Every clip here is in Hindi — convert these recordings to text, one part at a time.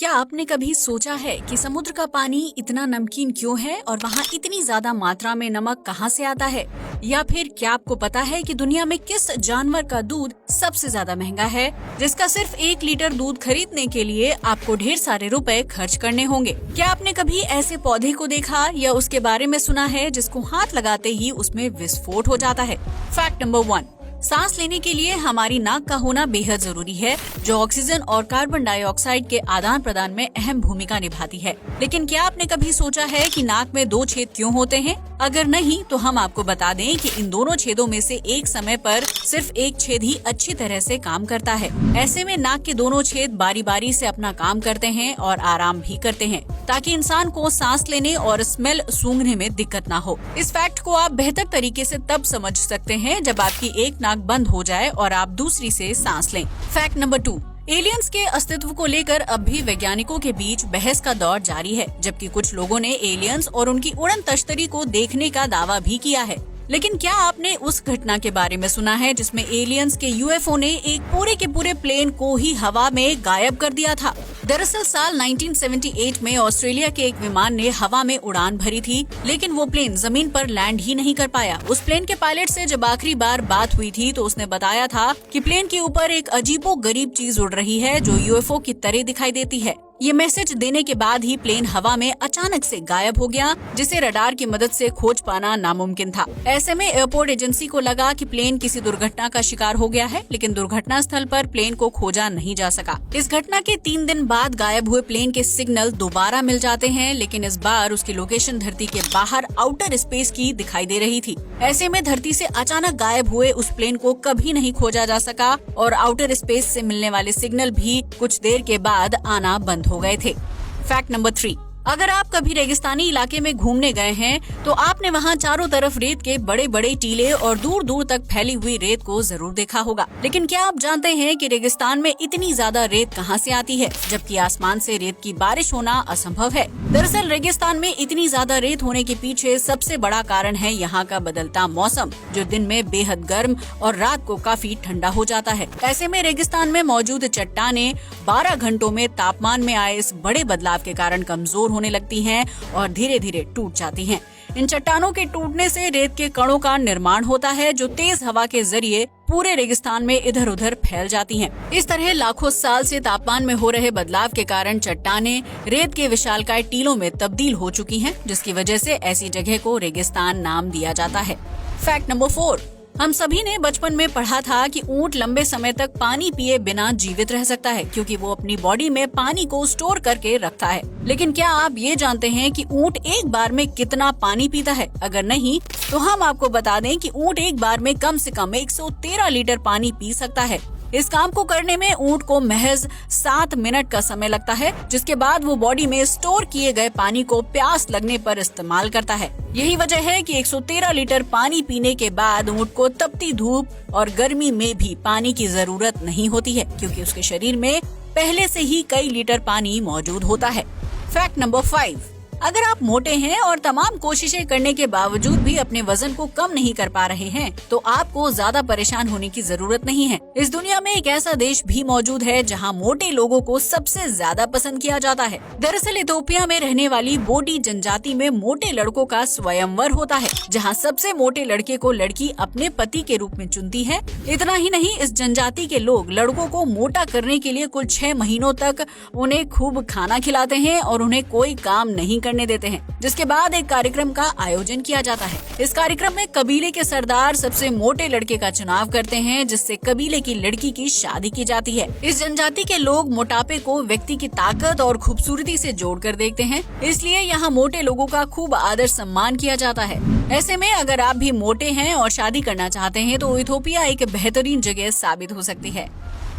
क्या आपने कभी सोचा है कि समुद्र का पानी इतना नमकीन क्यों है और वहाँ इतनी ज्यादा मात्रा में नमक कहाँ से आता है? या फिर क्या आपको पता है कि दुनिया में किस जानवर का दूध सबसे ज्यादा महंगा है, जिसका सिर्फ 1 लीटर दूध खरीदने के लिए आपको ढेर सारे रुपए खर्च करने होंगे? क्या आपने कभी ऐसे पौधे को देखा या उसके बारे में सुना है जिसको हाथ लगाते ही उसमें विस्फोट हो जाता है? फैक्ट नंबर 1, सांस लेने के लिए हमारी नाक का होना बेहद जरूरी है, जो ऑक्सीजन और कार्बन डाइऑक्साइड के आदान प्रदान में अहम भूमिका निभाती है। लेकिन क्या आपने कभी सोचा है कि नाक में 2 छेद क्यों होते हैं? अगर नहीं तो हम आपको बता दें कि इन दोनों छेदों में से एक समय पर सिर्फ एक छेद ही अच्छी तरह से काम करता है। ऐसे में नाक के दोनों छेद बारी बारी से अपना काम करते हैं और आराम भी करते हैं, ताकि इंसान को सांस लेने और स्मेल सूंघने में दिक्कत ना हो। इस फैक्ट को आप बेहतर तरीके से तब समझ सकते हैं जब आपकी एक नाक बंद हो जाए और आप दूसरी से सांस लें। फैक्ट नंबर 2, एलियंस के अस्तित्व को लेकर अब भी वैज्ञानिकों के बीच बहस का दौर जारी है, जबकि कुछ लोगों ने एलियंस और उनकी उड़न तश्तरी को देखने का दावा भी किया है। लेकिन क्या आपने उस घटना के बारे में सुना है जिसमें एलियंस के यूएफओ ने एक पूरे के पूरे प्लेन को ही हवा में गायब कर दिया था? दरअसल साल 1978 में ऑस्ट्रेलिया के एक विमान ने हवा में उड़ान भरी थी, लेकिन वो प्लेन जमीन पर लैंड ही नहीं कर पाया। उस प्लेन के पायलट से जब आखिरी बार बात हुई थी तो उसने बताया था कि प्लेन के ऊपर एक अजीबोगरीब चीज उड़ रही है जो यूएफओ की तरह दिखाई देती है। ये मैसेज देने के बाद ही प्लेन हवा में अचानक से गायब हो गया, जिसे रडार की मदद से खोज पाना नामुमकिन था। ऐसे में एयरपोर्ट एजेंसी को लगा कि प्लेन किसी दुर्घटना का शिकार हो गया है, लेकिन दुर्घटना स्थल पर प्लेन को खोजा नहीं जा सका। इस घटना के 3 दिन बाद गायब हुए प्लेन के सिग्नल दोबारा मिल जाते हैं, लेकिन इस बार उसकी लोकेशन धरती के बाहर आउटर स्पेस की दिखाई दे रही थी। ऐसे में धरती से अचानक गायब हुए उस प्लेन को कभी नहीं खोजा जा सका और आउटर स्पेस से मिलने वाले सिग्नल भी कुछ देर के बाद आना बंद हो गए थे। फैक्ट नंबर 3, अगर आप कभी रेगिस्तानी इलाके में घूमने गए हैं तो आपने वहाँ चारों तरफ रेत के बड़े बड़े टीले और दूर दूर तक फैली हुई रेत को जरूर देखा होगा। लेकिन क्या आप जानते हैं कि रेगिस्तान में इतनी ज्यादा रेत कहाँ से आती है, जबकि आसमान से रेत की बारिश होना असंभव है? दरअसल रेगिस्तान में इतनी ज्यादा रेत होने के पीछे सबसे बड़ा कारण है यहाँ का बदलता मौसम, जो दिन में बेहद गर्म और रात को काफी ठंडा हो जाता है। ऐसे में रेगिस्तान में मौजूद चट्टानें 12 घंटों में तापमान में आए इस बड़े बदलाव के कारण कमजोर होने लगती हैं और धीरे धीरे टूट जाती हैं। इन चट्टानों के टूटने से रेत के कणों का निर्माण होता है, जो तेज हवा के जरिए पूरे रेगिस्तान में इधर उधर फैल जाती हैं। इस तरह लाखों साल से तापमान में हो रहे बदलाव के कारण चट्टानें रेत के विशालकाय टीलों में तब्दील हो चुकी हैं, जिसकी वजह से ऐसी जगह को रेगिस्तान नाम दिया जाता है। फैक्ट नंबर 4, हम सभी ने बचपन में पढ़ा था कि ऊंट लंबे समय तक पानी पिए बिना जीवित रह सकता है, क्योंकि वो अपनी बॉडी में पानी को स्टोर करके रखता है। लेकिन क्या आप ये जानते हैं कि ऊंट एक बार में कितना पानी पीता है? अगर नहीं तो हम आपको बता दें कि ऊंट एक बार में कम से कम 113 लीटर पानी पी सकता है। इस काम को करने में ऊंट को महज 7 मिनट का समय लगता है, जिसके बाद वो बॉडी में स्टोर किए गए पानी को प्यास लगने पर इस्तेमाल करता है। यही वजह है कि 113 लीटर पानी पीने के बाद ऊंट को तपती धूप और गर्मी में भी पानी की जरूरत नहीं होती है, क्योंकि उसके शरीर में पहले से ही कई लीटर पानी मौजूद होता है। फैक्ट नंबर 5, अगर आप मोटे हैं और तमाम कोशिशें करने के बावजूद भी अपने वजन को कम नहीं कर पा रहे हैं, तो आपको ज्यादा परेशान होने की जरूरत नहीं है। इस दुनिया में एक ऐसा देश भी मौजूद है जहां मोटे लोगों को सबसे ज्यादा पसंद किया जाता है। दरअसल इथोपिया में रहने वाली बोडी जनजाति में मोटे लड़कों का स्वयंवर होता है, जहां सबसे मोटे लड़के को लड़की अपने पति के रूप में चुनती है। इतना ही नहीं, इस जनजाति के लोग लड़कों को मोटा करने के लिए कुल 6 महीनों तक उन्हें खूब खाना खिलाते हैं और उन्हें कोई काम नहीं करने देते हैं, जिसके बाद एक कार्यक्रम का आयोजन किया जाता है। इस कार्यक्रम में कबीले के सरदार सबसे मोटे लड़के का चुनाव करते हैं, जिससे कबीले की लड़की की शादी की जाती है। इस जनजाति के लोग मोटापे को व्यक्ति की ताकत और खूबसूरती से जोड़कर देखते हैं, इसलिए यहाँ मोटे लोगों का खूब आदर सम्मान किया जाता है। ऐसे में अगर आप भी मोटे हैं और शादी करना चाहते हैं तो इथोपिया एक बेहतरीन जगह साबित हो सकती है।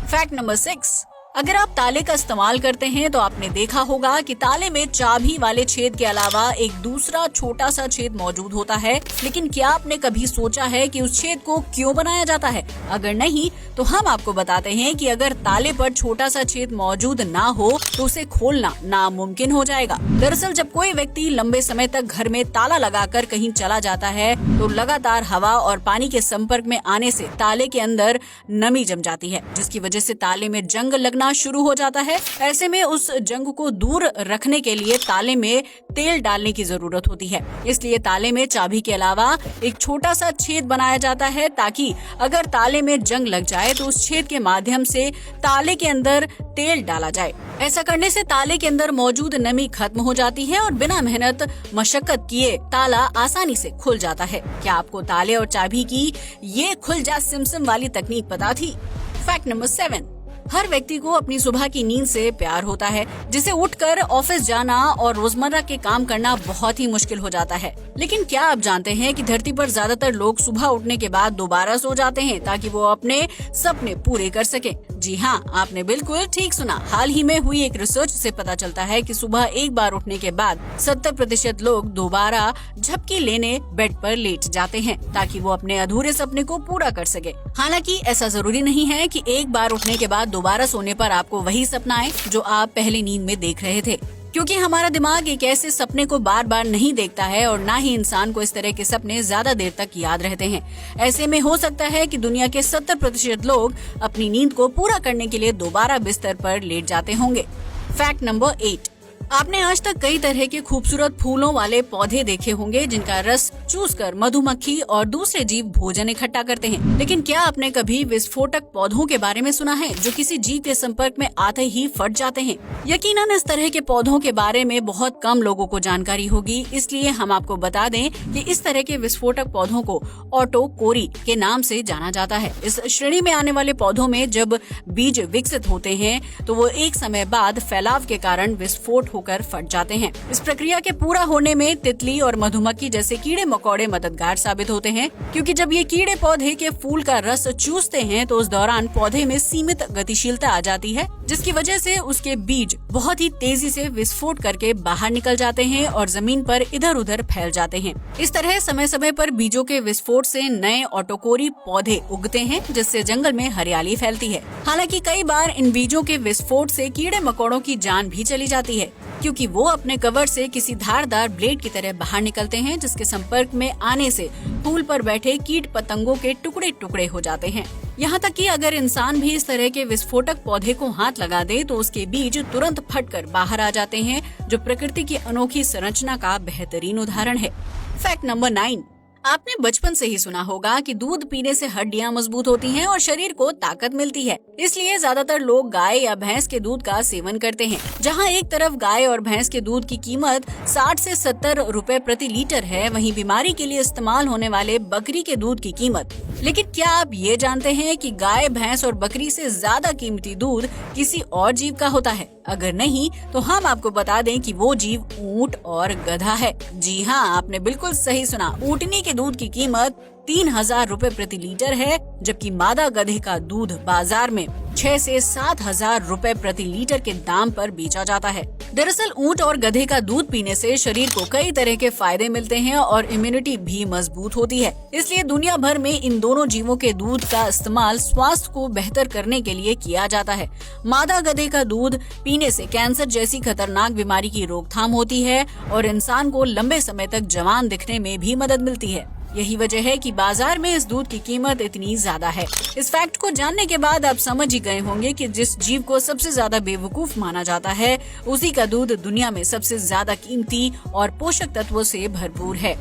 फैक्ट नंबर 6, अगर आप ताले का इस्तेमाल करते हैं तो आपने देखा होगा कि ताले में चाबी वाले छेद के अलावा एक दूसरा छोटा सा छेद मौजूद होता है। लेकिन क्या आपने कभी सोचा है कि उस छेद को क्यों बनाया जाता है? अगर नहीं तो हम आपको बताते हैं कि अगर ताले पर छोटा सा छेद मौजूद ना हो तो उसे खोलना नामुमकिन हो जाएगा। दरअसल जब कोई व्यक्ति लंबे समय तक घर में ताला लगाकर कहीं चला जाता है तो लगातार हवा और पानी के संपर्क में आने से ताले के अंदर नमी जम जाती है, जिसकी वजह से ताले में जंग लगना होना शुरू हो जाता है। ऐसे में उस जंग को दूर रखने के लिए ताले में तेल डालने की जरूरत होती है। इसलिए ताले में चाबी के अलावा एक छोटा सा छेद बनाया जाता है, ताकि अगर ताले में जंग लग जाए तो उस छेद के माध्यम से ताले के अंदर तेल डाला जाए। ऐसा करने से ताले के अंदर मौजूद नमी खत्म हो जाती है और बिना मेहनत मशक्कत किए ताला आसानी से खुल जाता है। क्या आपको ताले और चाबी की ये खुल जा सिमसिम वाली तकनीक पता थी? फैक्ट नंबर 7, हर व्यक्ति को अपनी सुबह की नींद से प्यार होता है, जिसे उठकर ऑफिस जाना और रोजमर्रा के काम करना बहुत ही मुश्किल हो जाता है। लेकिन क्या आप जानते हैं कि धरती पर ज्यादातर लोग सुबह उठने के बाद दोबारा सो जाते हैं ताकि वो अपने सपने पूरे कर सके? जी हाँ, आपने बिल्कुल ठीक सुना। हाल ही में हुई एक रिसर्च से पता चलता है कि सुबह एक बार उठने के बाद 70% लोग दोबारा झपकी लेने बेड पर लेट जाते हैं ताकि वो अपने अधूरे सपने को पूरा कर सके। हालांकि ऐसा जरूरी नहीं है कि एक बार उठने के बाद दोबारा सोने पर आपको वही सपना आए जो आप पहले नींद में देख रहे थे, क्योंकि हमारा दिमाग एक ऐसे सपने को बार बार नहीं देखता है और ना ही इंसान को इस तरह के सपने ज्यादा देर तक याद रहते हैं। ऐसे में हो सकता है कि दुनिया के 70% लोग अपनी नींद को पूरा करने के लिए दोबारा बिस्तर पर लेट जाते होंगे। फैक्ट नंबर 8, आपने आज तक कई तरह के खूबसूरत फूलों वाले पौधे देखे होंगे जिनका रस चूसकर मधुमक्खी और दूसरे जीव भोजन इकट्ठा करते हैं। लेकिन क्या आपने कभी विस्फोटक पौधों के बारे में सुना है जो किसी जीव के संपर्क में आते ही फट जाते हैं? यकीनन इस तरह के पौधों के बारे में बहुत कम लोगों को जानकारी होगी, इसलिए हम आपको बता दें कि इस तरह के विस्फोटक पौधों को ऑटोकोरी के नाम से जाना जाता है। इस श्रेणी में आने वाले पौधों में जब बीज विकसित होते हैं तो वो एक समय बाद फैलाव के कारण विस्फोट होकर फट जाते हैं। इस प्रक्रिया के पूरा होने में तितली और मधुमक्खी जैसे कीड़े मकोड़े मददगार साबित होते हैं, क्योंकि जब ये कीड़े पौधे के फूल का रस चूसते हैं तो उस दौरान पौधे में सीमित गतिशीलता आ जाती है, जिसकी वजह से उसके बीज बहुत ही तेजी से विस्फोट करके बाहर निकल जाते हैं और जमीन पर इधर उधर फैल जाते हैं। इस तरह समय समय पर बीजों के विस्फोट से नए ऑटोकोरी पौधे उगते हैं, जिससे जंगल में हरियाली फैलती है। हालांकि कई बार इन बीजों के विस्फोट से कीड़े मकोड़ों की जान भी चली जाती है, क्योंकि वो अपने कवर से किसी धारदार ब्लेड की तरह बाहर निकलते हैं, जिसके संपर्क में आने से फूल पर बैठे कीट पतंगों के टुकड़े टुकड़े हो जाते हैं। यहाँ तक कि अगर इंसान भी इस तरह के विस्फोटक पौधे को हाथ लगा दे तो उसके बीज तुरंत फटकर बाहर आ जाते हैं, जो प्रकृति की अनोखी संरचना का बेहतरीन उदाहरण है। फैक्ट नंबर 9, आपने बचपन से ही सुना होगा कि दूध पीने से हड्डियां मजबूत होती हैं और शरीर को ताकत मिलती है। इसलिए ज्यादातर लोग गाय या भैंस के दूध का सेवन करते हैं। जहां एक तरफ गाय और भैंस के दूध की कीमत 60 से 70 रुपए प्रति लीटर है, वहीं बीमारी के लिए इस्तेमाल होने वाले बकरी के दूध की कीमत। लेकिन क्या आप ये जानते हैं कि गाय, भैंस और बकरी से ज्यादा कीमती दूध किसी और जीव का होता है? अगर नहीं तो हम आपको बता दें कि वो जीव ऊंट और गधा है। जी हाँ, आपने बिल्कुल सही सुना। ऊँटनी के दूध की कीमत 3000 रुपए प्रति लीटर है, जबकि मादा गधे का दूध बाजार में 6 से 7000 रुपए प्रति लीटर के दाम पर बेचा जाता है। दरअसल ऊंट और गधे का दूध पीने से शरीर को कई तरह के फायदे मिलते हैं और इम्यूनिटी भी मजबूत होती है। इसलिए दुनिया भर में इन दोनों जीवों के दूध का इस्तेमाल स्वास्थ्य को बेहतर करने के लिए किया जाता है। मादा गधे का दूध पीने से कैंसर जैसी खतरनाक बीमारी की रोकथाम होती है और इंसान को लंबे समय तक जवान दिखने में भी मदद मिलती है। यही वजह है कि बाजार में इस दूध की कीमत इतनी ज्यादा है। इस फैक्ट को जानने के बाद आप समझ ही गए होंगे कि जिस जीव को सबसे ज्यादा बेवकूफ माना जाता है, उसी का दूध दुनिया में सबसे ज्यादा कीमती और पोषक तत्वों से भरपूर है।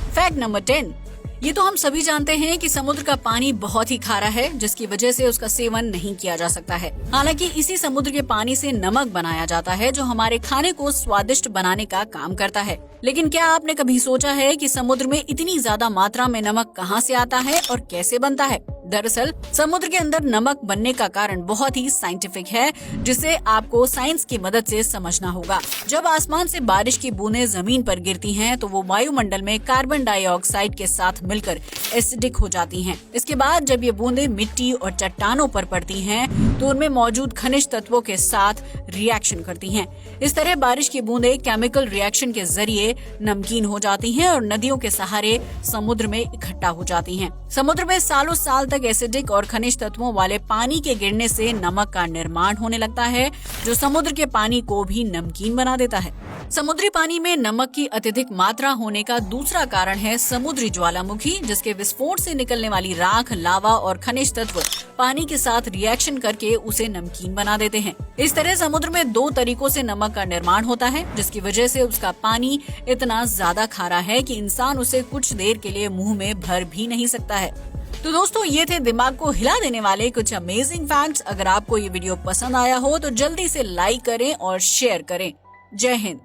फैक्ट नंबर 10, ये तो हम सभी जानते हैं कि समुद्र का पानी बहुत ही खारा है, जिसकी वजह से उसका सेवन नहीं किया जा सकता है। हालांकि इसी समुद्र के पानी से नमक बनाया जाता है, जो हमारे खाने को स्वादिष्ट बनाने का काम करता है। लेकिन क्या आपने कभी सोचा है कि समुद्र में इतनी ज्यादा मात्रा में नमक कहाँ से आता है और कैसे बनता है? दरअसल समुद्र के अंदर नमक बनने का कारण बहुत ही साइंटिफिक है, जिसे आपको साइंस की मदद से समझना होगा। जब आसमान से बारिश की बूंदें जमीन पर गिरती हैं, तो वो वायुमंडल में कार्बन डाइऑक्साइड के साथ मिलकर एसिडिक हो जाती हैं। इसके बाद जब ये बूंदें मिट्टी और चट्टानों पर पड़ती हैं, तो उनमें मौजूद खनिज तत्वों के साथ रिएक्शन करती हैं। इस तरह बारिश की बूंदें केमिकल रिएक्शन के जरिए नमकीन हो जाती हैं और नदियों के सहारे समुद्र में इकट्ठा हो जाती हैं। समुद्र में सालों साल तक एसिडिक और खनिज तत्वों वाले पानी के गिरने से नमक का निर्माण होने लगता है, जो समुद्र के पानी को भी नमकीन बना देता है। समुद्री पानी में नमक की अत्यधिक मात्रा होने का दूसरा कारण है समुद्री ज्वालामुखी, जिसके विस्फोट से निकलने वाली राख, लावा और खनिज तत्व पानी के साथ रिएक्शन करके उसे नमकीन बना देते हैं। इस तरह समुद्र में 2 तरीकों से नमक का निर्माण होता है, जिसकी वजह से उसका पानी इतना ज्यादा खारा है कि इंसान उसे कुछ देर के लिए मुंह में भर भी नहीं सकता है। तो दोस्तों, ये थे दिमाग को हिला देने वाले कुछ अमेजिंग फैक्ट्स। अगर आपको ये वीडियो पसंद आया हो तो जल्दी से लाइक करें और शेयर करें। जय हिंद।